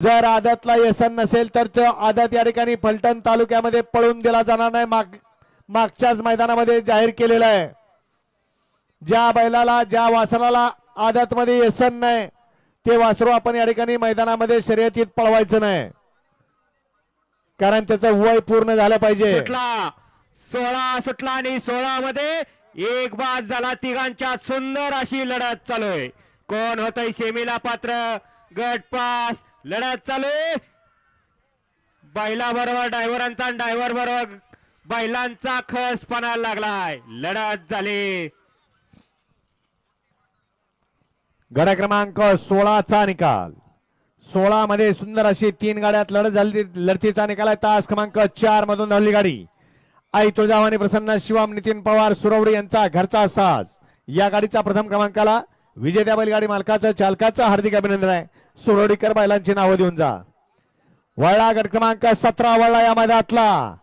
जर आदतला यसन नसेल तर तो आदत या ठिकाणी फलटण तालुक्यामध्ये पळून दिला जाणार नाही. मागच्याच मैदानामध्ये जाहीर केलेलं आहे. ज्या बैलाला ज्या वासराला आदत मध्ये यसन नाही ते वासरू आपण या ठिकाणी मैदानामध्ये शर्यतीत पळवायचं नाही, कारण त्याचं वय पूर्ण झालं पाहिजे. 16 सुटला आणि 16 मध्ये एक बाद झाला. तिघांच्या सुंदर अशी लढत चालू आहे. कोण होतय सेमीला पात्र? गट पास लढत चालू आहे. बैला बरोबर ड्रायव्हरांचा, ड्रायव्हर बरोबर बैलांचा खसपणा लागलाय. लढत झाली. गड क्रमांक 16 चा निकाल. 16 मध्ये सुंदर अशी 3 गाड्यात लढत झाली. लढतीचा निकाल आहे तास क्रमांक 4 मधून धावली गाडी आई तुळजाभवानी प्रसन्न शिवम नितीन पवार सुरवडी यांचा घरचा साज. या गाडीचा प्रथम क्रमांकाला विजेत्या बैलगाडी मालकाचं चालकाचं हार्दिक अभिनंदन आहे. सुरवडीकर बैलांची नावं देऊन जा. वळला गट क्रमांक 17 वळला या मैदानातला